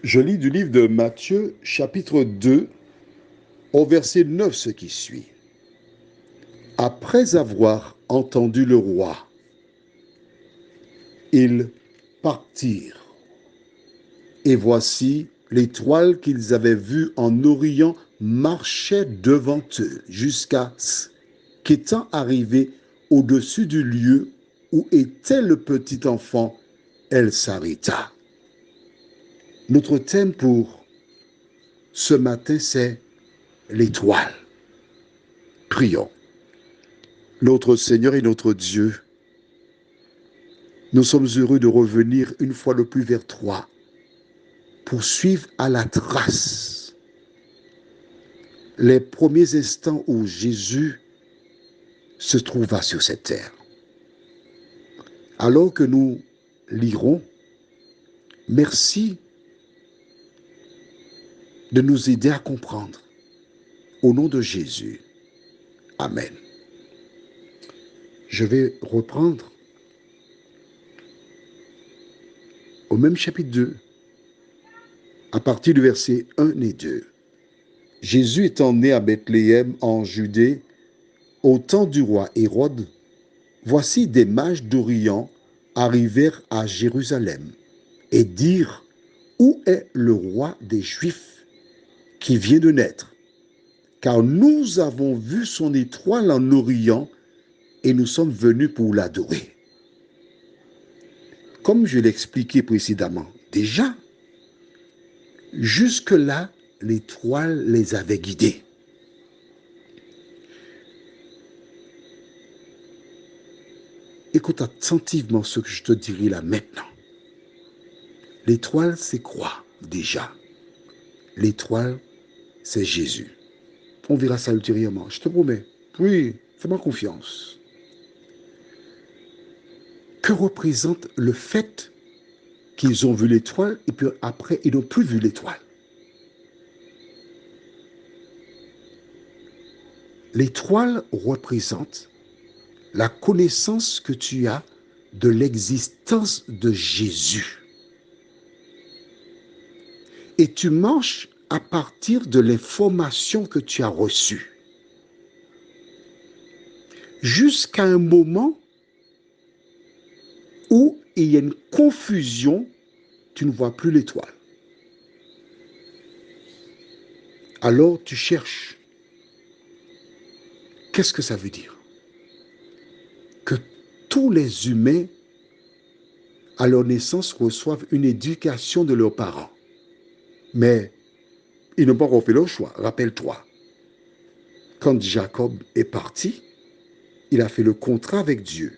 Je lis du livre de Matthieu, chapitre 2, au verset 9, ce qui suit. Après avoir entendu le roi, ils partirent. Et voici, l'étoile qu'ils avaient vue en Orient marchait devant eux jusqu'à ce qu'étant arrivée au-dessus du lieu où était le petit enfant, elle s'arrêta. Notre thème pour ce matin, c'est l'étoile. Prions. Notre Seigneur et notre Dieu, nous sommes heureux de revenir une fois de plus vers toi pour suivre à la trace les premiers instants où Jésus se trouva sur cette terre. Alors que nous lirons, merci de nous aider à comprendre. Au nom de Jésus. Amen. Je vais reprendre au même chapitre 2, à partir du verset 1 et 2. Jésus étant né à Bethléem en Judée, au temps du roi Hérode, voici des mages d'Orient arrivèrent à Jérusalem et dirent: où est le roi des Juifs qui vient de naître? Car nous avons vu son étoile en Orient et nous sommes venus pour l'adorer. Comme je l'ai expliqué précédemment, déjà, jusque-là, l'étoile les avait guidés. Écoute attentivement ce que je te dirai là maintenant. L'étoile, c'est quoi déjà? L'étoile, c'est Jésus. On verra ça ultérieurement, je te promets. Oui, fais-moi confiance. Que représente le fait qu'ils ont vu l'étoile et puis après, ils n'ont plus vu l'étoile? L'étoile représente la connaissance que tu as de l'existence de Jésus. Et tu marches à partir de l'information que tu as reçue. Jusqu'à un moment où il y a une confusion, tu ne vois plus l'étoile. Alors tu cherches. Qu'est-ce que ça veut dire? Que tous les humains, à leur naissance, reçoivent une éducation de leurs parents. Mais ils n'ont pas encore fait leur choix. Rappelle-toi, quand Jacob est parti, il a fait le contrat avec Dieu.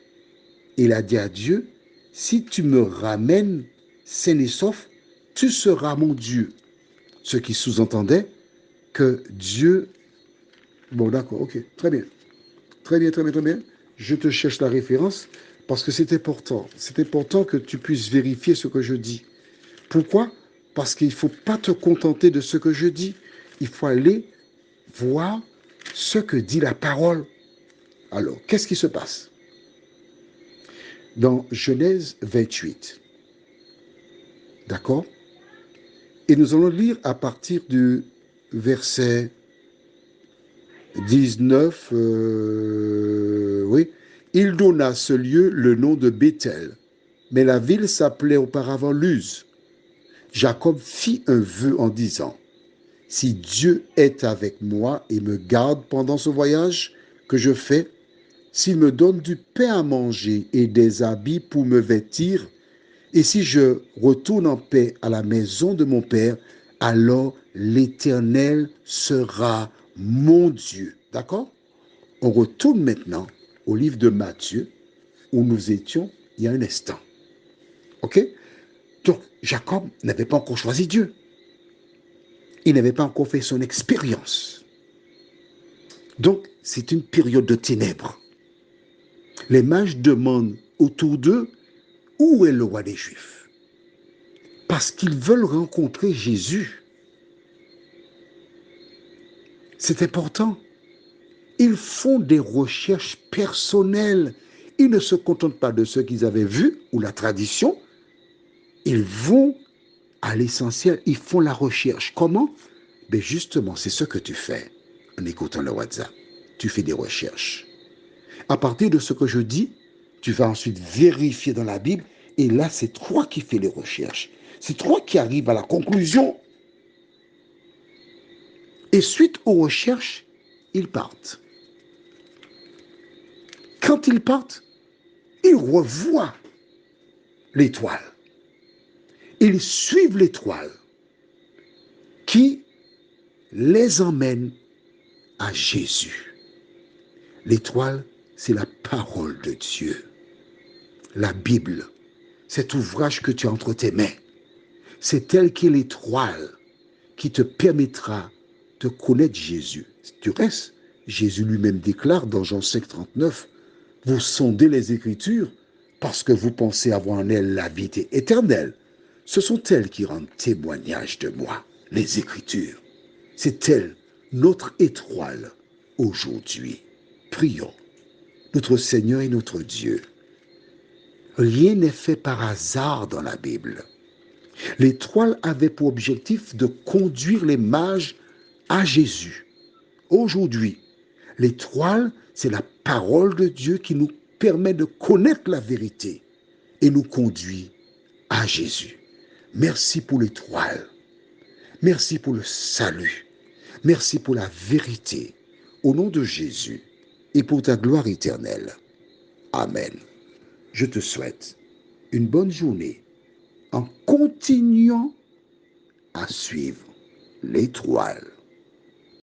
Il a dit à Dieu: si tu me ramènes sain et sauf, tu seras mon Dieu. Ce qui sous-entendait que Dieu... Bon, d'accord, ok, très bien. Très bien, très bien, très bien. Je te cherche la référence parce que c'est important. C'est important que tu puisses vérifier ce que je dis. Pourquoi? Parce qu'il ne faut pas te contenter de ce que je dis. Il faut aller voir ce que dit la parole. Alors, qu'est-ce qui se passe? Dans Genèse 28, d'accord? Et nous allons lire à partir du verset 19, oui. Il donna à ce lieu le nom de Béthel, mais la ville s'appelait auparavant Luz. Jacob fit un vœu en disant: si Dieu est avec moi et me garde pendant ce voyage que je fais, s'il me donne du pain à manger et des habits pour me vêtir, et si je retourne en paix à la maison de mon Père, alors l'Éternel sera mon Dieu. D'accord? On retourne maintenant au livre de Matthieu, où nous étions il y a un instant. OK? Donc, Jacob n'avait pas encore choisi Dieu. Il n'avait pas encore fait son expérience. Donc, c'est une période de ténèbres. Les mages demandent autour d'eux: où est le roi des Juifs? Parce qu'ils veulent rencontrer Jésus. C'est important. Ils font des recherches personnelles. Ils ne se contentent pas de ce qu'ils avaient vu ou la tradition. Ils vont à l'essentiel, ils font la recherche. Comment? Ben justement, c'est ce que tu fais en écoutant le WhatsApp. Tu fais des recherches. À partir de ce que je dis, tu vas ensuite vérifier dans la Bible et là, c'est toi qui fais les recherches. C'est toi qui arrives à la conclusion. Et suite aux recherches, ils partent. Quand ils partent, ils revoient l'étoile. Ils suivent l'étoile qui les emmène à Jésus. L'étoile, c'est la parole de Dieu. La Bible, cet ouvrage que tu as entre tes mains, c'est elle qui est l'étoile qui te permettra de connaître Jésus. Du reste, Jésus lui-même déclare dans Jean 5,39, « Vous sondez les Écritures parce que vous pensez avoir en elles la vie éternelle. Ce sont elles qui rendent témoignage de moi, les Écritures. » C'est elle, notre étoile, aujourd'hui. Prions. Notre Seigneur et notre Dieu, rien n'est fait par hasard dans la Bible. L'étoile avait pour objectif de conduire les mages à Jésus. Aujourd'hui, l'étoile, c'est la parole de Dieu qui nous permet de connaître la vérité et nous conduit à Jésus. Merci pour l'étoile. Merci pour le salut. Merci pour la vérité. Au nom de Jésus et pour ta gloire éternelle. Amen. Je te souhaite une bonne journée en continuant à suivre l'étoile.